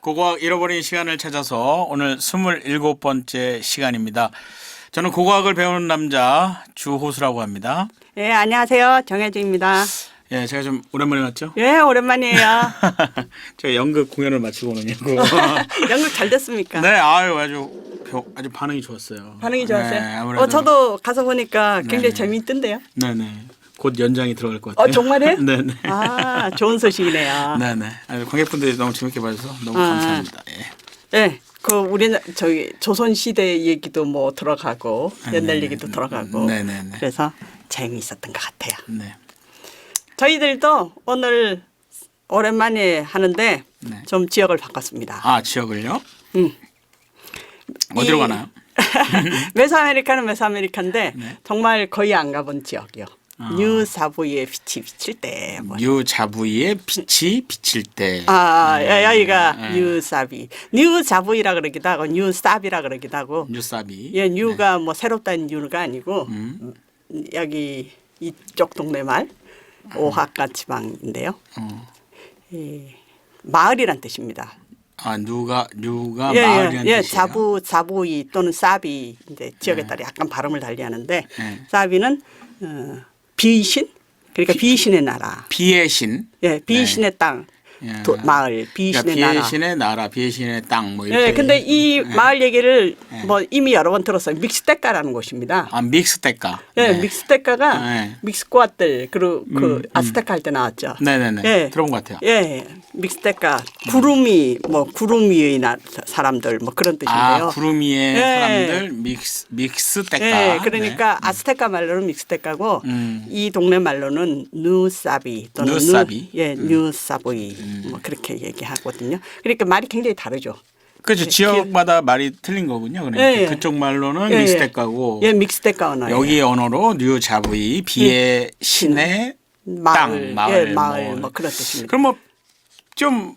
고고학 잃어버린 시간을 찾아서 오늘 27번째 시간입니다. 저는 고고학을 배우는 남자 주호수라고 합니다. 예, 안녕하세요. 정혜주입니다. 예, 제가 좀 오랜만에 왔죠? 예, 오랜만이에요. 제가 연극 공연을 마치고 오느냐고. 연극 잘 됐습니까? 네, 아주 반응이 좋았어요. 반응이 좋았어요? 네, 아무래도. 저도 가서 보니까 굉장히 네. 재미있던데요. 네네. 곧 연장이 들어갈 것 같아요. 정말요? 네네. 아, 좋은 소식이네요. 네네. 관객분들이 너무 재밌게 봐주셔서 너무 감사합니다. 예. 예, 우리는 조선시대 얘기도 뭐 들어가고, 옛날 네네. 얘기도 들어가고. 네네네. 그래서 재미있었던 것 같아요. 네. 저희들도 오늘 오랜만에 하는데 네. 좀 지역을 바꿨습니다. 아, 지역을요? 어디로 가나요? 메소아메리카는 메소아메리카인데 네. 정말 거의 안 가본 지역이요. 뉴사보이의 빛이 비칠 때. 뉴자부이의 빛이 비칠 때. 여기가 네. 뉴사비. 뉴자보이라 그러기도 하고 뉴사비라 그러기도 하고. 뉴사비. 예, 뉴가 뭐 새롭다는 뉴가 아니고 여기 이쪽 동네 말 오하카 지방인데요. 마을이란 뜻입니다. 아, 뉴가 마을이라는 예, 뜻이에요? 자보이 또는 사비 이제 지역에 따라 약간 발음을 달리하는데 네. 사비는 비신 그러니까 비신의 나라. 비의 신. 예, 비신의 땅. 예. 마을 비신의 그러니까 나라. 비의 신의 나라, 비의 신의 땅 뭐 이렇게. 예, 근데 이 마을 얘기를 뭐 이미 여러 번 들었어요. 믹스테카라는 곳입니다. 아, 믹스테카. 예, 네. 믹스테카가 네. 믹스코아들 그리고 그 아스테카 할 때 나왔죠. 네네네. 예. 들어본 것 같아요. 예, 믹스테카 구름 위의 사람들 뭐 그런 뜻인데요. 아, 구름 위의 예. 사람들 믹스테카. 예, 그러니까 아스테카 말로는 믹스테카고 이 동네 말로는 누사비 또는 누사비? 뉴사보이 뭐 그렇게 얘기하거든요. 그러니까 말이 굉장히 다르죠. 그렇죠. 지역마다 말이 틀린 거군요. 그러니까 예, 예. 그쪽 말로는 예, 믹스테카고 예, 믹스테카 언어예요. 여기의 언어로 뉴자부이 비의 신의 땅, 마을, 뭐 그런 뜻입니다. 그럼 뭐 좀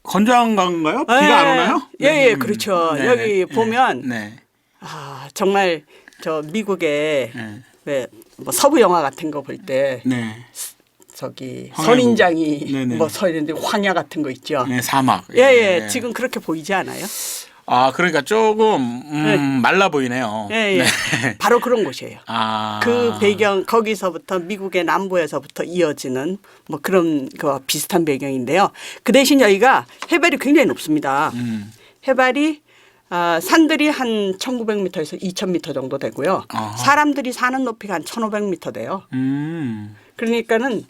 건조한 건가요? 비가 안 오나요? 예, 그렇죠. 네네. 여기 보면 네. 정말 저 미국의 네. 왜 뭐 서부 영화 같은 거 볼 때 네. 저기 황야부. 선인장이 네네. 뭐 서 있는데 황야 같은 거 있죠. 네, 사막. 예, 지금 그렇게 보이지 않아요? 아, 그러니까 조금 말라 보이네요. 예. 네. 바로 그런 곳이에요. 아. 그 배경 거기서부터 미국의 남부에서부터 이어지는 뭐 그런 그 비슷한 배경인데요. 그 대신 여기가 해발이 굉장히 높습니다. 해발이 산들이 한 1900m에서 2000m 정도 되고요. 아하. 사람들이 사는 높이가 한 1500m 돼요. 그러니까는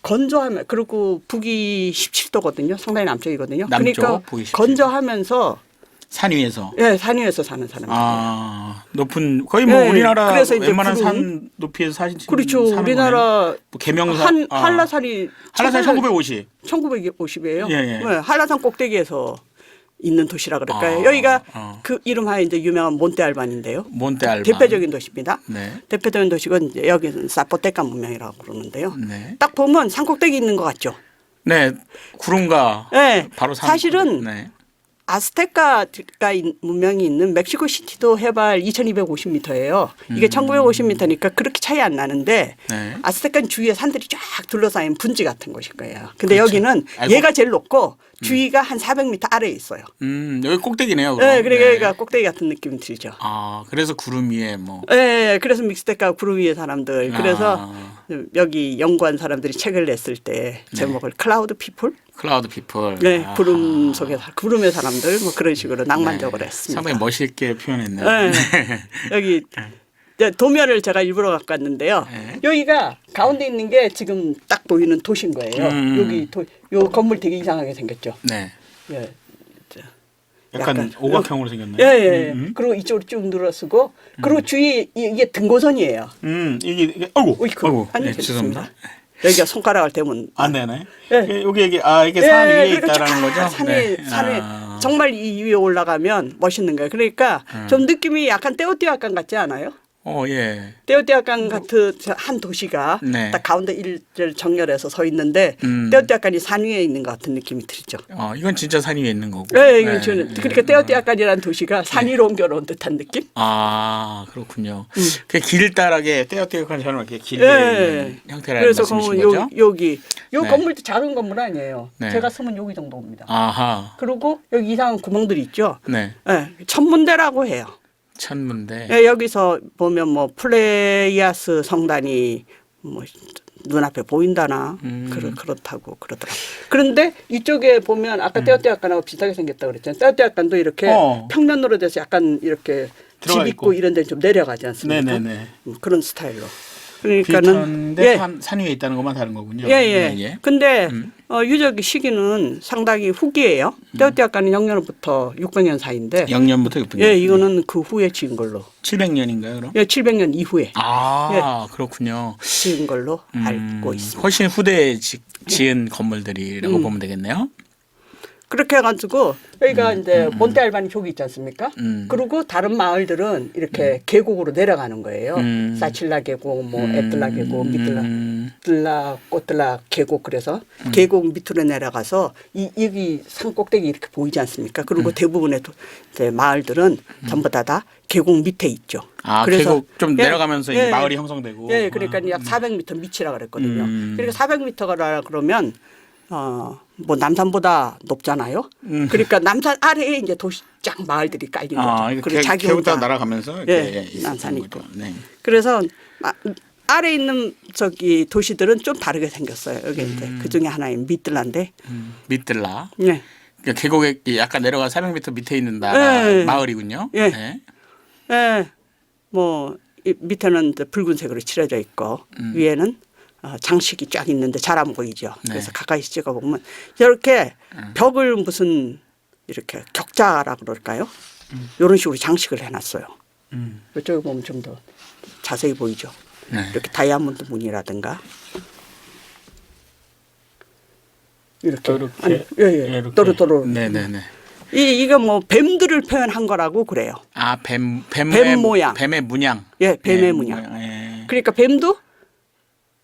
건조하면 그리고 북이 17도거든요. 상당히 남쪽이거든요. 남쪽, 그러니까 북이 17도. 건조하면서 산 위에서. 예, 산 위에서 사는 사람들. 아, 높은 거의 뭐 네, 우리나라 그래서 이제 웬만한 구름. 산 높이에서 사진 그렇죠. 사는 우리나라 거네요. 뭐 계명산 한라산이 한라산 1950. 1950이에요. 예, 예. 네, 한라산 꼭대기에서 있는 도시라 그럴까요? 아, 여기가 아. 그 이름하여 이제 유명한 몬테알반인데요. 몬테알반. 대표적인 도시입니다. 네. 대표적인 도시가 이제 여기는 사포테카 문명이라고 그러는데요. 네. 딱 보면 산 꼭대기 있는 것 같죠. 네. 구름과 네. 바로 산. 사실은 네. 아스테카가 문명이 있는 멕시코 시티도 해발 2250m예요. 이게 1950m니까 그렇게 차이 안 나는데 네. 아스테카는 주위에 산들이 쫙 둘러싸인 분지 같은 곳일 거예요. 근데 그렇죠. 여기는 알고. 얘가 제일 높고 주위가 한 400m 아래에 있어요. 여기 꼭대기네요. 그럼. 네, 그러니까 여기가 꼭대기 같은 느낌이 들죠. 아, 그래서 구름 위에 뭐. 네, 그래서 믹스테카 구름 위의 사람들. 그래서 아. 여기 연구한 사람들이 책을 냈을 때 제목을 클라우드 피플? 클라우드 피플. 네, 아하. 구름 속에 구름의 사람들 뭐 그런 식으로 낭만적으로 네. 했습니다. 상당히 멋있게 표현했네요. 네. 여기 이제 도면을 제가 일부러 갖고 왔는데요. 네. 여기가 가운데 있는 게 지금 딱 보이는 도시인 거예요. 여기 요 건물 되게 이상하게 생겼죠. 네. 예. 약간 오각형으로 생겼네요. 예. 그리고 이쪽으로 쭉 늘어서고 그리고 주위에 이게 등고선이에요. 이게 아이고. 어이구. 네, 아니, 죄송합니다. 여기가 손가락을 대면 안 되네. 예. 여기 이게 이게 산 위에 그러니까 있다라는 쫙 거죠? 산에 네. 산에 아. 정말 이 위에 올라가면 멋있는 거예요. 그러니까 좀 느낌이 약간 떼오티아칸 같지 않아요? 예. 떼오띠아칸 같은 한 도시가 네. 딱 가운데 일을 정렬해서 서 있는데 떼오띠아칸이 산 위에 있는 것 같은 느낌이 들죠. 이건 진짜 산 위에 있는 거고. 네, 이건 저는 그러니까 떼오띠아칸이라는 도시가 산 위로 옮겨놓은 듯한 느낌? 아, 그렇군요. 그 길다랗게 떼어떼어처럼 이렇게 길게 예. 있는 형태라는 그래서 말씀이신 그러면 거죠? 여기 요 네. 건물도 작은 건물 아니에요. 네. 제가 쓰면 여기 정도입니다. 아하. 그리고 여기 이상한 구멍들이 있죠. 네. 예, 천문대라고 해요. 천문대. 예, 여기서 보면 뭐 플레이아스 성단이 뭐 눈앞에 보인다나 그렇다고 그러더라고요. 그런데 이쪽에 보면 아까 떼어떼약간하고 비슷하게 생겼다 그랬잖아요. 떼어떼약간도 이렇게 평면으로 돼서 약간 이렇게 집 들어가 있고 있고. 이런 데 좀 내려가지 않습니까? 네네네. 그런 스타일로. 그러니까는 비슷한데 예. 산 위에 있다는 것만 다른 거군요. 예. 근데 유적 시기는 상당히 후기예요. 떼어떼약간은 영년부터 600년 사이인데 0년부터 600년. 예, 이거는 그 후에 지은 걸로. 700년인가요, 그럼? 예, 700년 이후에 그렇군요. 지은 걸로 알고 있습니다. 훨씬 후대에 지은 건물들이라고 보면 되겠네요. 그렇게 해가지고 여기가 이제 몬테알바니 족이 있지 않습니까? 그리고 다른 마을들은 이렇게 계곡으로 내려가는 거예요. 사칠라 계곡, 뭐 에틀라 계곡, 미틀라, 꼬틀라 계곡 그래서 계곡 밑으로 내려가서 여기 산 꼭대기 이렇게 보이지 않습니까? 그리고 대부분의 이제 마을들은 전부 다 계곡 밑에 있죠. 계곡 좀 내려가면서 이제 마을이 형성되고. 예, 그러니까 약 400m 밑이라 그랬거든요. 그러니까 400m가 그러면 뭐 남산보다 높잖아요. 그러니까 남산 아래에 이제 도시 쫙 마을들이 깔린 거죠. 그리고 자기 계곡 혼자 날아가면서 남산이 있고. 네. 그래서 아래 있는 저기 도시들은 좀 다르게 생겼어요. 여기 이제 그 중에 하나인 미틀라인데. 미틀라. 네. 그러니까 계곡에 약간 내려가 400m 밑에 있는 마을이군요. 예. 네. 예. 뭐 밑에는 붉은색으로 칠해져 있고 위에는 장식이 쫙 있는데 잘 안 보이죠. 그래서 가까이서 찍어보면 이렇게 벽을 무슨 이렇게 격자라 그럴까요? 이런 식으로 장식을 해놨어요. 이쪽에 보면 좀 더 자세히 보이죠. 네. 이렇게 다이아몬드 무늬라든가 이렇게. 이렇게. 또르또르. 네네네. 이거 뭐 뱀들을 표현한 거라고 그래요. 뱀 모양. 뱀의 문양. 예, 뱀의 문양. 그러니까 뱀도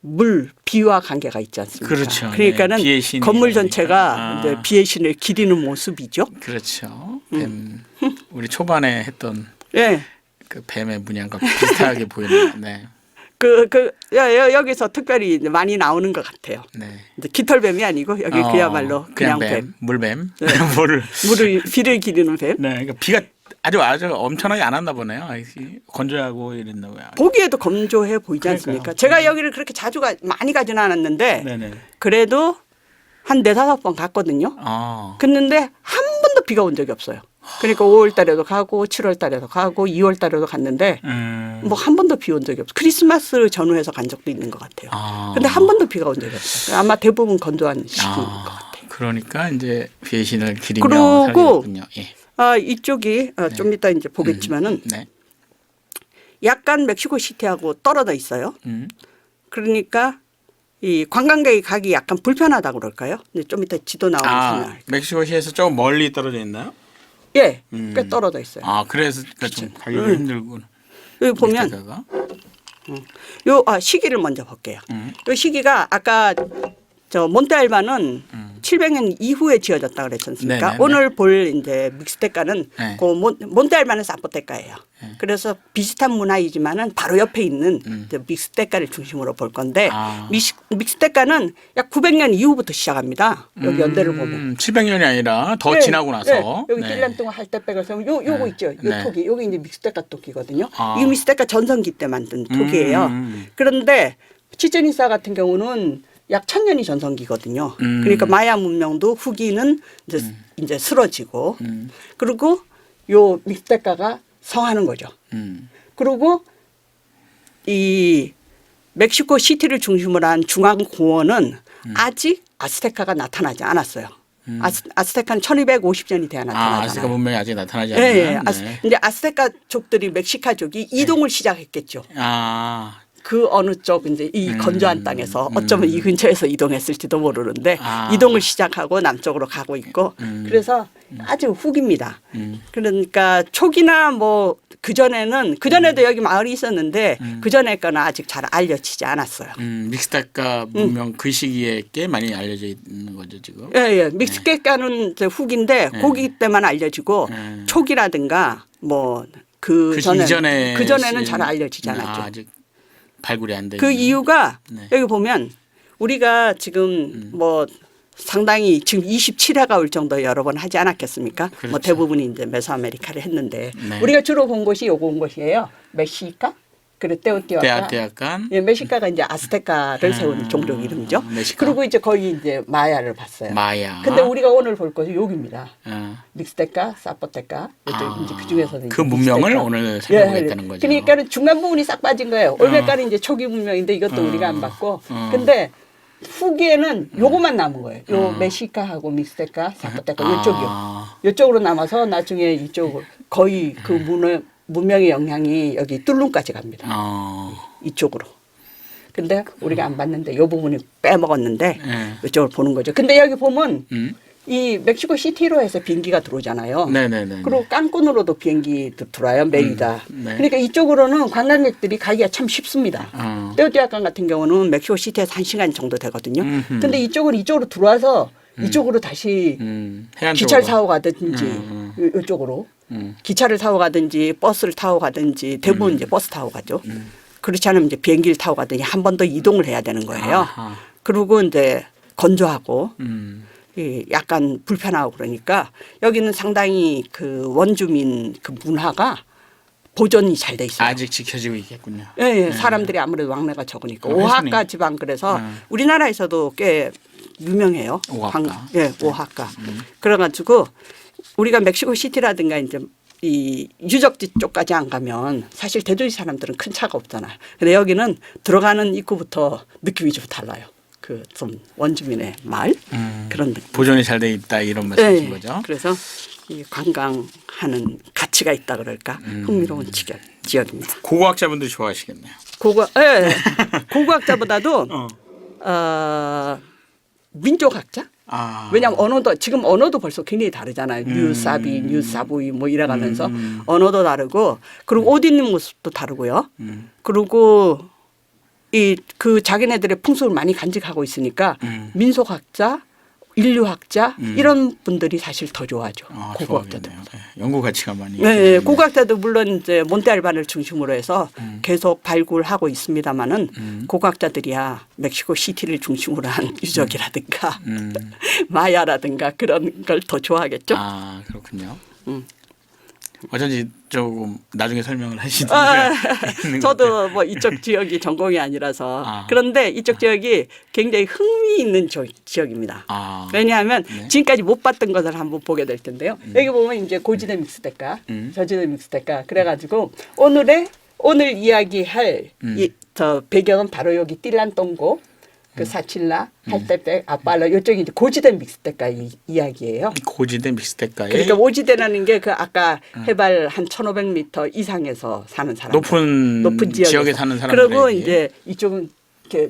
물, 비와 관계가 있지 않습니까? 그렇죠. 그러니까는 비의 신이 건물 전체가 이제 비의 신을 기리는 모습이죠. 그렇죠. 뱀. 우리 초반에 했던 예. 그 뱀의 문양과 비슷하게 보이는. 네. 여기서 특별히 많이 나오는 것 같아요. 네. 이제 깃털뱀이 아니고 여기 그야말로 그냥 뱀. 물뱀. 네. 물을 비를 기리는 뱀. 네. 그러니까 비가 아주 엄청나게 안 왔나 보네요. 건조하고 이랬나 봐요. 보기에도 건조해 보이지 그러니까요. 않습니까? 제가 여기를 그렇게 자주 많이 가지는 않았는데 네네. 그래도 한 4-5번 갔거든요. 근데 한 번도 비가 온 적이 없어요. 그러니까 5월 달에도 가고 7월 달에도 가고 2월 달에도 갔는데 뭐 한 번도 비 온 적이 없어요. 크리스마스 전후해서 간 적도 있는 것 같아요. 근데 한 번도 비가 온 적이 없어요. 아마 대부분 건조한 시기인 것 같아요. 그러니까 이제 비의 신을 기리며 그리고 살겠군요. 예. 이쪽이 좀 이따 이제 보겠지만은 네. 약간 멕시코 시티하고 떨어져 있어요. 그러니까 이 관광객이 가기 약간 불편하다고 그럴까요? 근데 좀 이따 지도 나오면 설명할게요. 멕시코시에서 조금 멀리 떨어져 있나요? 예, 꽤 떨어져 있어요. 그래서 좀 가기가 힘들군. 여기 보면 요 시기를 먼저 볼게요. 요 시기가 아까 저 몬테알바는 700년 이후에 지어졌다 그랬지 않습니까? 네네네. 오늘 볼 이제 믹스테카는 네. 그 몬테알바는 사포테카예요. 그래서 비슷한 문화이지만은 바로 옆에 있는 이제 믹스테카를 중심으로 볼 건데 믹스테카는 약 900년 이후부터 시작합니다. 여기 연대를 보면 700년이 아니라 더 네, 지나고 나서 여기 딜란뚱 할때백을 세우면 요거 있죠. 요 네. 톡이 여기 이제 믹스테카 톡이거든요. 이 믹스테카 전성기 때 만든 톡이에요. 음. 그런데 치첸이사 같은 경우는 약 1000년이 전성기거든요. 그러니까 마야 문명도 후기는 이제 쓰러지고 그리고 요 믹스테카가 성하는 거죠. 그리고 이 멕시코 시티를 중심으로 한 중앙 공원은 아직 아스테카가 나타나지 않았어요. 아스테카는 1250년이 돼야 나타나잖아요. 아스테카 문명이 아직 나타나지 예, 예. 않나요? 네. 이제 아스테카족들이 멕시카족이 이동을 시작했겠죠. 그 어느 쪽 이제 이 건조한 땅에서 어쩌면 이 근처에서 이동했을지도 모르는데 이동을 시작하고 남쪽으로 가고 있고 그래서 아주 후기입니다. 그러니까 초기나 뭐 그 전에도 여기 마을이 있었는데 그 전에 거는 아직 잘 알려지지 않았어요. 믹스테카 문명 그 시기에 꽤 많이 알려져 있는 거죠 지금. 예. 믹스테카는 이제 후기인데 고기 때만 알려지고 촉이라든가 뭐 그 전에는 잘 알려지지 않았죠. 아직 발굴이 안 돼. 그 이유가 네. 여기 보면 우리가 지금 뭐 상당히 지금 27회가 올 정도 여러 번 하지 않았겠습니까? 그렇죠. 뭐 대부분이 이제 메소아메리카를 했는데 네. 우리가 주로 본 곳이 요거 온 곳이에요. 멕시카? 그리고 테오티와칸. 테오티와칸. 예, 멕시카가 이제 아스테카를 세운 종족 이름이죠. 멕시카. 그리고 이제 거의 이제 마야를 봤어요. 마야. 근데 우리가 오늘 볼 것이 여기입니다. 어. 믹스테카, 사포테카. 이제 그 중에서는 그 이제 문명을 믹스테카. 오늘 살펴보겠다는 거죠. 그러니까 중간 부분이 싹 빠진 거예요. 올메카는 이제 초기 문명인데 이것도 우리가 안 봤고. 근데 후기에는 요것만 남은 거예요. 요 멕시카하고 믹스테카, 사포테카 이쪽이요. 이쪽으로 남아서 나중에 이쪽 거의 그 문명의 영향이 여기 뚫룸까지 갑니다. 이쪽으로. 근데 우리가 안 봤는데 이 부분이 빼먹었는데 이쪽을 보는 거죠. 근데 여기 보면 이 멕시코 시티로 해서 비행기가 들어오잖아요. 네네네. 그리고 깐쿤으로도 비행기 들어와요. 메리다. 네. 그러니까 이쪽으로는 관광객들이 가기가 참 쉽습니다. 테오티와칸 같은 경우는 멕시코 시티에서 1시간 정도 되거든요. 근데 이쪽으로 들어와서 이쪽으로 다시 기차를 타고 가든지 이쪽으로 기차를 타고 가든지 버스를 타고 가든지 대부분 이제 버스 타고 가죠. 그렇지 않으면 이제 비행기를 타고 가든지 한 번 더 이동을 해야 되는 거예요. 아하. 그리고 이제 건조하고 약간 불편하고 그러니까 여기는 상당히 그 원주민 그 문화가 보존이 잘 돼 있어요. 아직 지켜지고 있겠군요. 예. 사람들이 아무래도 왕래가 적으니까. 회선이. 오하카 지방 그래서 우리나라에서도 꽤 유명해요. 오하카. 오하카. 그래가지고 우리가 멕시코 시티라든가 이제 이 유적지 쪽까지 안 가면 사실 대도시 사람들은 큰 차가 없잖아요. 근데 여기는 들어가는 입구부터 느낌이 좀 달라요. 그 좀 원주민의 마을 그런 느낌. 보존이 잘 돼 있다 이런 말씀이신 거죠. 그래서 이 관광하는 가치가 있다 그럴까 흥미로운 지역입니다. 고고학자분들이 좋아하시겠네요. 고고학자보다도 민족학자? 왜냐하면 지금 언어도 벌써 굉장히 다르잖아요. 뉴사비, 뉴사부이 뭐 이래가면서 언어도 다르고 그리고 옷 입는 모습도 다르고요. 그리고 그 자기네들의 풍습을 많이 간직하고 있으니까 민속학자, 인류학자 이런 분들이 사실 더 좋아하죠. 고고학자들. 네. 연구 가치가 많이. 네, 고고학자도 물론 이제 몬테알반을 중심으로 해서 계속 발굴하고 있습니다만은 고고학자들이야 멕시코 시티를 중심으로 한 유적이라든가 마야라든가 그런 걸 더 좋아하겠죠. 아 그렇군요. 어쩐지 조금 나중에 설명을 하시던데. 저도 뭐 이쪽 지역이 전공이 아니라서 그런데 이쪽 지역이 굉장히 흥미 있는 지역입니다. 왜냐하면 지금까지 못 봤던 것을 한번 보게 될 텐데요. 여기 보면 이제 고지대 믹스테카, 저지대 믹스테카 그래가지고 오늘 이야기할 저 배경은 바로 여기 띨란똥고 그 사칠라, 할테백, 아빨라 이쪽이 이제 고지대 믹스테카 이야기예요. 고지대 믹스테카에 그러니까 오지대라는 게 그 아까 해발 한 1,500m 이상에서 사는 사람, 높은 지역에 사는 사람들. 그리고 이제 이쪽은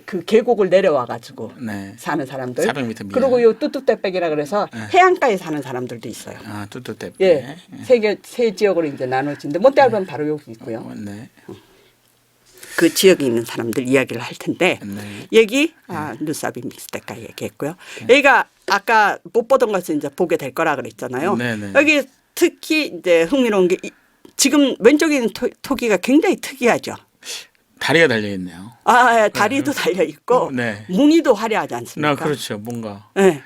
그 계곡을 내려와 가지고 네. 사는 사람들. 400m 그리고 요 뚜뚜떼백이라 그래서 해안가에 사는 사람들도 있어요. 뚜뚜떼. 예, 세 지역으로 이제 나눠진데 몬테알반 바로 여기 있고요. 네. 그 지역에 있는 사람들 이야기를 할 텐데 여기 누사비 믹스테카 얘기했고요. 여기가 아까 못 보던 것을 이제 보게 될 거라 그랬잖아요. 여기 특히 이제 흥미로운 게 지금 왼쪽에 있는 토기가 굉장히 특이하죠. 다리가 달려 있네요. 다리도 달려 있고 무늬도 화려하지 않습니까? 그렇죠. 뭔가. 네.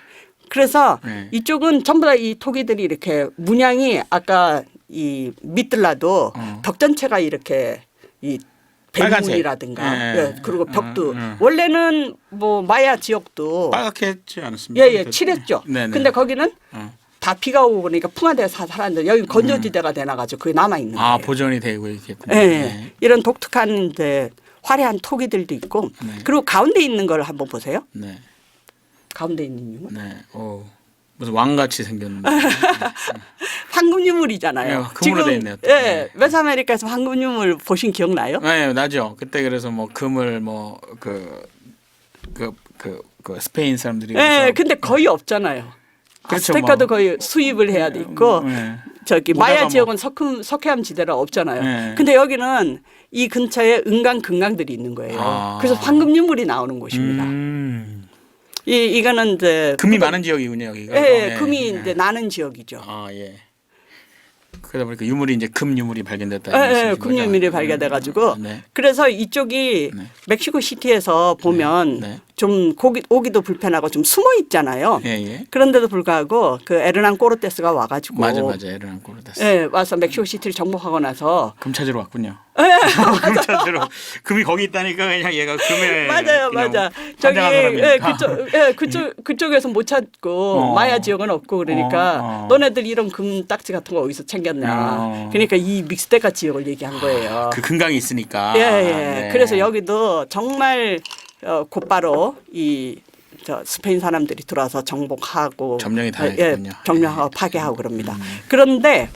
그래서 이쪽은 전부 다 이 토기들이 이렇게 문양이 아까 이 밑들라도 벽 전체가 이렇게 이 백문이라든가 그리고 벽도 원래는 뭐 마야 지역도 빨갛게 했지 않았습니까? 칠했죠. 근데 거기는 다 비가 오고 그러니까 풍화돼서 살았는데 여기 건조지대가 되나가지고 그게 남아 있는 거예요. 보존이 되고 있겠군요. 이런 독특한 이제 화려한 토기들도 있고 그리고 가운데 있는 걸 한번 보세요. 가운데 있는 유물. 무슨 왕같이 생겼는데. 황금 유물이잖아요. 금으로 돼 있네요. 메소아메리카에서 황금 유물 보신 기억나요? 네, 나죠. 그때 그래서 뭐 금을 스페인 사람들이. 근데 거의 없잖아요. 그렇죠, 아스테카도 거의 수입을 해야 돼 있고 저기 오다가 마야 뭐- 지역은 석회암 지대라 없잖아요. 네. 근데 여기는 이 근처에 은강 금강들이 있는 거예요. 아. 그래서 황금 유물이 나오는 곳입니다. 이거는 이제 금이 많은 지역이군요 여기가. 예, 금이 이제 나는 지역이죠. 아 예. 그러다 보니까 유물이 이제 금 유물이 발견됐다. 예, 금유밀이 발견돼가지고 네. 그래서 이쪽이 네. 멕시코 시티에서 보면 네. 좀 오기도 불편하고 좀 숨어 있잖아요. 예, 예. 그런데도 불구하고 그 에르난 꼬르테스가 와가지고 맞아. 에르난 꼬르테스. 예, 와서 멕시코 시티를 정복하고 나서 금 찾으러 왔군요. 예, 금 찾으러 금이 거기 있다니까 그냥 얘가 금에 맞아요, 그냥 맞아. 저기 환장한 사람이니까. 그쪽에서 못 찾고 마야 지역은 없고 그러니까 너네들 이런 금 딱지 같은 거 어디서 챙겼냐. 그러니까 이 믹스테카 지역을 얘기한 거예요. 그 금강이 있으니까. 예, 예. 네. 그래서 여기도 정말 곧바로 저 스페인 사람들이 들어와서 정복하고 점령이 다 예, 했군요. 점령하고 파괴하고 그럽니다. 그런데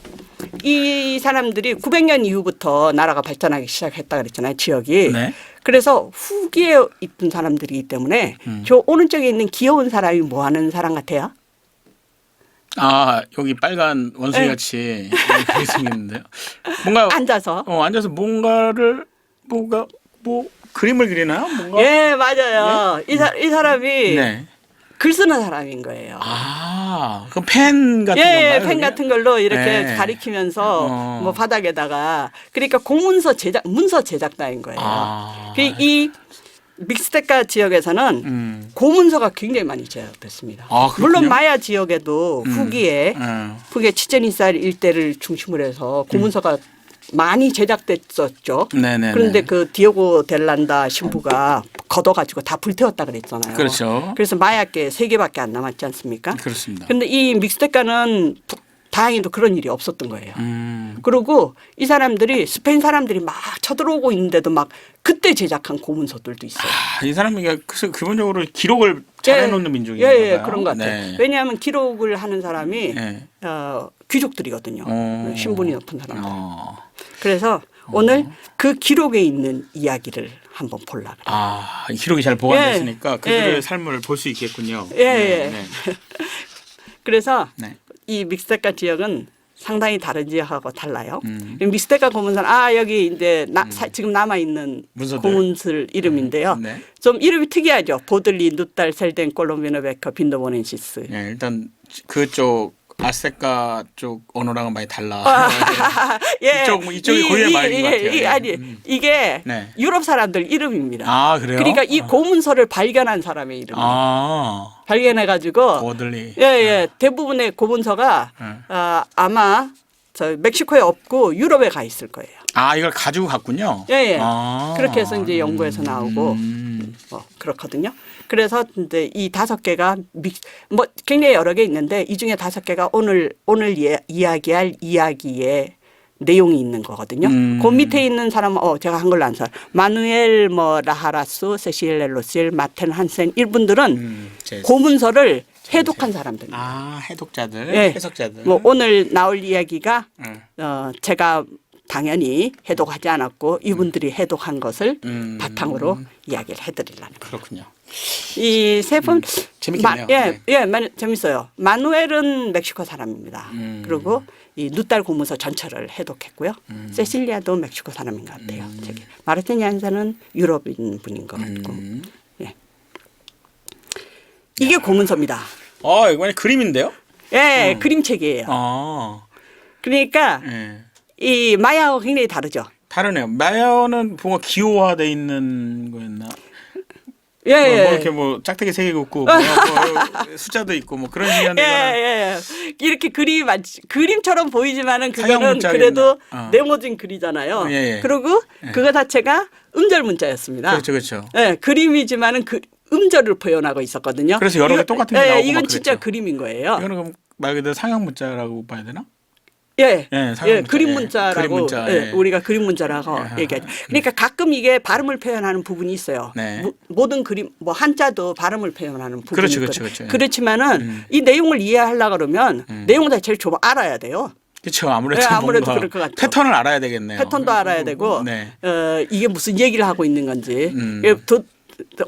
이 사람들이 900년 이후부터 나라가 발전하기 시작했다 그랬잖아요, 지역이. 네. 그래서 후기에 있던 사람들이기 때문에 저 오른쪽에 있는 귀여운 사람이 뭐 하는 사람 같아요? 아 여기 빨간 원숭이 같이 이렇게 생겼는데요. 뭔가 앉아서. 앉아서 뭔가를 뭐 그림을 그리나요? 뭔가? 예, 맞아요. 이 사람이 네. 글 쓰는 사람인 거예요. 그럼 펜 같은 예, 건가요? 펜 그게? 같은 걸로 이렇게 네. 가리키면서 뭐 바닥에다가 그러니까 문서 제작단인 거예요. 이 믹스테카 지역에서는 고문서가 굉장히 많이 제작됐습니다. 그렇군요. 물론 마야 지역에도 후기에 치첸 이사 일대를 중심으로 해서 고문서가 많이 제작됐었죠. 네네. 그런데 그 디오고 델란다 신부가 걷어가지고 다 불태웠다 그랬잖아요. 그렇죠. 그래서 마야께 3개밖에 안 남았지 않습니까? 그렇습니다. 그런데 이 믹스테카는 다행히도 그런 일이 없었던 거예요. 음. 그리고 이 사람들이 스페인 사람들이 막 쳐들어오고 있는데도 막 그때 제작한 고문서들도 있어요. 이 사람이 기본적으로 기록을 잘해놓는 민족인가 봐요. 예, 그런 것 같아요. 네. 왜냐하면 기록을 하는 사람이 네. 귀족들이거든요. 신분이 높은 사람들. 어. 그래서 오늘 그 기록에 있는 이야기를 한번 보려고 그래요. 이 기록이 잘 보관됐으니까 예. 그들의 예. 삶을 볼 수 있겠군요. 예, 예. 네. 그래서 네. 이 믹스테카 지역은 상당히 다른 지역하고 달라요. 믹스테카 고문서는 여기 이제 지금 남아 있는 문서들. 고문슬 이름인데요. 네. 좀 이름이 특이하죠. 보들리, 누딸, 셀덴, 콜롬비노베커, 빈도보넨시스. 예, 일단 그쪽 아세카 쪽 언어랑은 많이 달라. 예. 이쪽이 고유의 말인 것 같아요. 예. 아니 이게 네. 유럽 사람들 이름입니다. 그래요? 그러니까 이 고문서를 발견한 사람의 이름이에요. 발견해가지고 보들리. 예. 대부분의 고문서가 아마 저 멕시코에 없고 유럽에 가 있을 거예요. 이걸 가지고 갔군요. 예. 그렇게 해서 이제 연구에서 나오고 그렇거든요. 그래서 이제 이 5개가 뭐 굉장히 여러 개 있는데 이 중에 5개가 오늘 이야기할 이야기의 내용이 있는 거거든요. 그 밑에 있는 사람은 제가 한글로 안 써요. 마누엘 라하라스, 세실 렐로실, 마텐 한센 이분들은 고문서를 해독한 사람들. 해독자들, 예. 해석자들. 뭐 오늘 나올 이야기가 제가 당연히 해독하지 않았고 이분들이 해독한 것을 바탕으로 이야기를 해드리려는 거예요. 그렇군요. 이 세 분 재밌겠네요. 재밌어요. 마누엘은 멕시코 사람입니다. 그리고 이 누딸 고문서 전체를 해독했고요. 세실리아도 멕시코 사람인 것 같아요. 저기 마르티니 한사는 유럽인 분인 것 같고. 예. 이게 고문서입니다. 이번에 그림인데요? 예, 그림책이에요. 그러니까 예. 이 마야하고 굉장히 다르죠. 다르네요. 마야는 뭔가 기호화돼 있는 거였나? 예. 뭐 이렇게 뭐 짝대기 3개 긋고 뭐 숫자도 있고 뭐 그런 식이었는데 예. 이렇게 그림처럼 보이지만은 그거는 상형문자겠네. 그래도 네모진 글이잖아요. 예. 그리고 그거 자체가 음절 문자였습니다. 그렇죠. 예, 그림이지만은 음절을 표현하고 있었거든요. 그래서 여러 개 똑같은 게 나오고 막 이건 진짜 그랬죠. 그림인 거예요. 이거는 그럼 말 그대로 상형 문자라고 봐야 되나? 예, 상형 문자. 그림 문자라고 그림 문자, 우리가 그림 문자라고 얘기하죠. 그러니까 가끔 이게 발음을 표현하는 부분이 있어요. 네. 모든 그림, 뭐 한자도 발음을 표현하는 부분이 그렇죠. 있거든요. 그렇죠. 그렇지만은 이 내용을 이해하려고 그러면 내용 자체를 좀 알아야 돼요. 그렇죠. 아무래도 아무래도 그럴 것 같죠. 패턴을 알아야 되겠네요. 패턴도 알아야 되고 네. 이게 무슨 얘기를 하고 있는 건지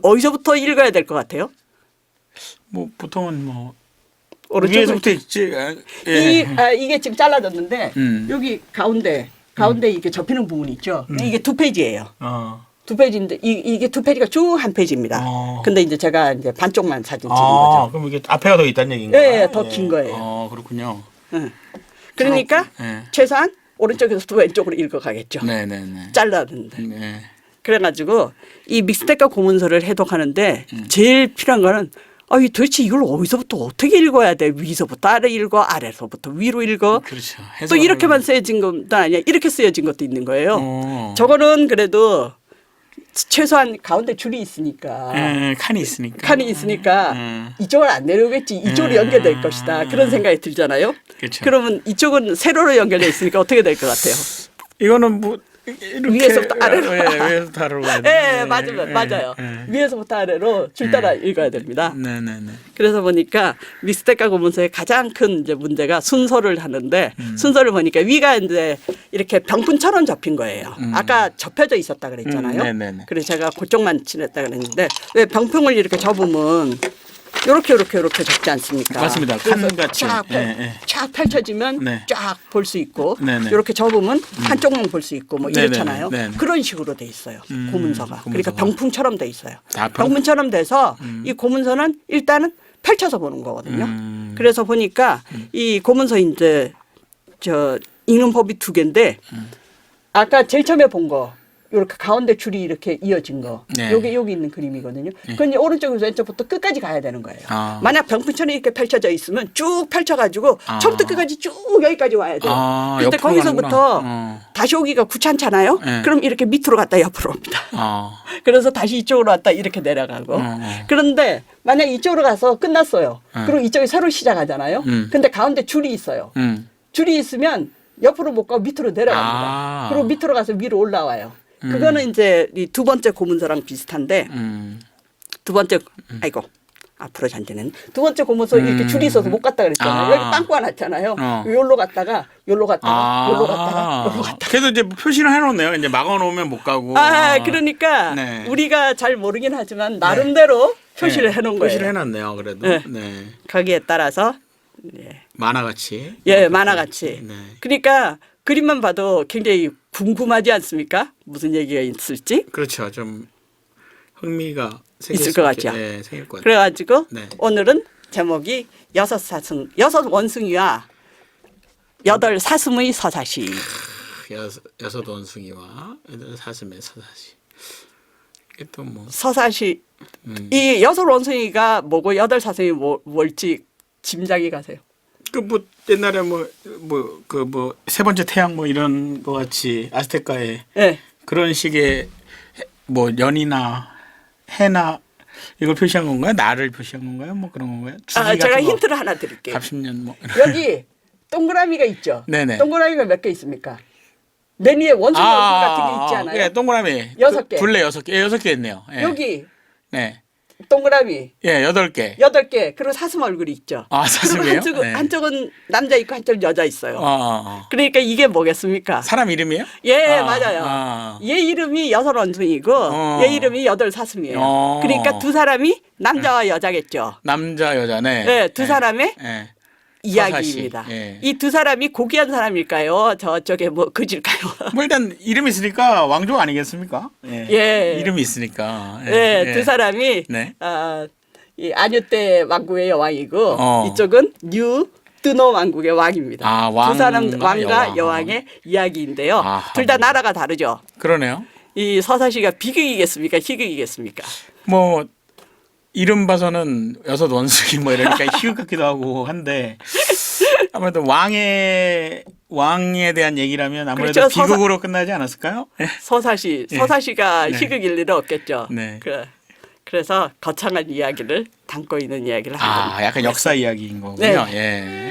어디서부터 읽어야 될 것 같아요? 뭐 보통은 뭐 오른쪽으로. 위에서부터 있지. 예. 이게 지금 잘라졌는데 여기 가운데 이게 접히는 부분이 있죠. 이게 2페이지예요. 두 페이지인데 이게 2페이지가 쭉 한 페이지입니다. 근데 이제 제가 이제 반쪽만 사진 찍은 거죠. 그럼 이게 앞에가 더 있다는 얘기인가요? 네, 더 긴 거예요. 그렇군요. 그러니까 네. 최소한 오른쪽에서부터 왼쪽으로 읽어가겠죠. 네네네. 잘랐는데. 네. 그래가지고 이 믹스텍과 고문서를 해독하는데 제일 필요한 거는 이 도대체 이걸 어디서부터 어떻게 읽어야 돼? 위서부터 아래 읽어, 아래서부터 위로 읽어. 그렇죠. 또 이렇게만 쓰여진 것도 아니야. 이렇게 쓰여진 것도 있는 거예요. 저거는 그래도 최소한 가운데 줄이 있으니까. 칸이 있으니까. 칸이 있으니까 이쪽은 안 내려오겠지. 이쪽으로 연결될 것이다. 그런 생각이 들잖아요. 그렇죠. 그러면 이쪽은 세로로 연결돼 있으니까 어떻게 될 것 같아요? 이거는 뭐 이렇게 위에서부터 아래로. 위에서부터 아래로 가야 네, 맞아요. 위에서부터 아래로 줄 따라 읽어야 됩니다. 네네네. 그래서 보니까 믹스텍과 고문서의 가장 큰 이제 문제가 순서를 하는데 순서를 보니까 위가 이제 이렇게 병풍처럼 접힌 거예요. 아까 접혀져 있었다 그랬잖아요. 네네네. 그래서 제가 그쪽만 칠했다 그랬는데 왜 병풍을 이렇게 접으면 이렇게 접지 않습니까? 맞습니다. 그래서 칸같이. 쫙 펼쳐지면 네. 쫙 볼 수 있고 네네. 이렇게 접으면 한쪽만 볼 수 있고 뭐 네네네. 이렇잖아요. 네네. 그런 식으로 돼 있어요. 고문서가. 그러니까 고문서가. 병풍처럼 돼 있어요. 다 병- 병풍처럼 돼서 이 고문서는 일단은 펼쳐서 보는 거거든요. 그래서 보니까 이 고문서 이제 저 읽는 법이 2개인데 아까 제일 처음에 본 거 이렇게 가운데 줄이 이렇게 이어진 거 네. 여기 있는 그림이거든요. 그건 이제 오른쪽에서 왼쪽부터 끝까지 가야 되는 거예요. 만약 병풍처럼 이렇게 펼쳐져 있으면 쭉 펼쳐가지고 처음부터 끝까지 쭉 여기까지 와야 돼요. 근데 옆으로 거기서부터 가는구나. 다시 오기가 귀찮잖아요. 네. 그럼 이렇게 밑으로 갔다 옆으로 옵니다. 그래서 다시 이쪽으로 왔다 이렇게 내려가고. 그런데 만약 이쪽으로 가서 끝났어요. 그리고 이쪽에 새로 시작하잖아요. 근데 가운데 줄이 있어요. 줄이 있으면 옆으로 못 가고 밑으로 내려갑니다. 그리고 밑으로 가서 위로 올라와요. 그거는 이제 이 2번째 고문서랑 비슷한데 2번째 아이고 앞으로 잔디는 2번째 고문서 이렇게 줄이 있어서 못 갔다 그랬잖아요. 여기 빵꾸가 났잖아요. 여기로 갔다가 여기로 갔다가 여기로 갔다가 여기로 갔다가. 그래도 이제 표시를 해놓네요. 이제 막아놓으면 못 가고. 그러니까 네. 우리가 잘 모르긴 하지만 나름대로 표시를 해놓은 거예요. 표시를 해놨네요. 그래도. 네. 네. 거기에 따라서 만화같이. 만화같이. 네. 그러니까 그림만 봐도 굉장히 궁금하지 않습니까? 무슨 얘기가 있을지. 그렇죠. 좀 흥미가 있을 것 같죠. 네, 생길 것 같아요. 그래가지고 네. 오늘은 제목이 6원숭이와 8사슴의 서사시. 여섯 원숭이와 사슴의 서사시. 이게 또 뭐. 서사시. 이 6원숭이가 뭐고 8사슴이 뭘지 짐작이 가세요. 그 뭐 옛날에 세 번째 태양 뭐 이런 거 같이 아스테카의 네. 그런 식의 뭐 연이나 해나 이걸 표시한 건가요? 날을 표시한 건가요? 뭐 그런 건가요? 주기 제가 같은 거. 힌트를 하나 드릴게요. 갑신년 뭐 여기 동그라미가 있죠. 네네. 동그라미가 몇 개 있습니까? 맨 위에 원숭이 얼굴 같은 게 있지 않아요? 예, 동그라미 6개. 둘레 6개. 예, 6개 있네요. 예. 여기 네. 동그라미 예, 8개. 8개. 그리고 사슴 얼굴이 있죠. 사슴이에요? 네. 한쪽은 남자 있고 한쪽은 여자 있어요. 그러니까 이게 뭐겠습니까? 사람 이름이에요? 예, 맞아요. 얘 이름이 6원숭이고 얘 이름이 8사슴이에요. 그러니까 두 사람이 남자와 여자겠죠. 남자 여자네. 네, 두 사람의 예. 이야기입니다. 서사시. 예. 이 두 사람이 고귀한 사람일까요? 저쪽에 뭐 그질까요? 뭐 일단 이름이 있으니까 왕족 아니겠습니까? 예. 예. 이름이 있으니까. 예. 네, 예. 두 사람이 네. 이 아뉴떼 왕국의 여왕이고 어. 이쪽은 뉴 뜨노 왕국의 왕입니다. 두 사람 왕과 여왕의 이야기인데요. 둘 다 나라가 다르죠. 그러네요. 이 서사시가 비극이겠습니까? 희극이겠습니까? 뭐 이름 봐서는 6원숭이 뭐 이러니까 희극 같기도 하고 한데 아무래도 왕에 대한 얘기라면 아무래도 그렇죠. 비극으로 끝나지 않았을까요? 예. 서사시가 네. 희극일 리는 없겠죠. 네. 그래서 거창한 이야기를 담고 있는 이야기를 합니다. 약간 역사 이야기인 거군요. 네. 예.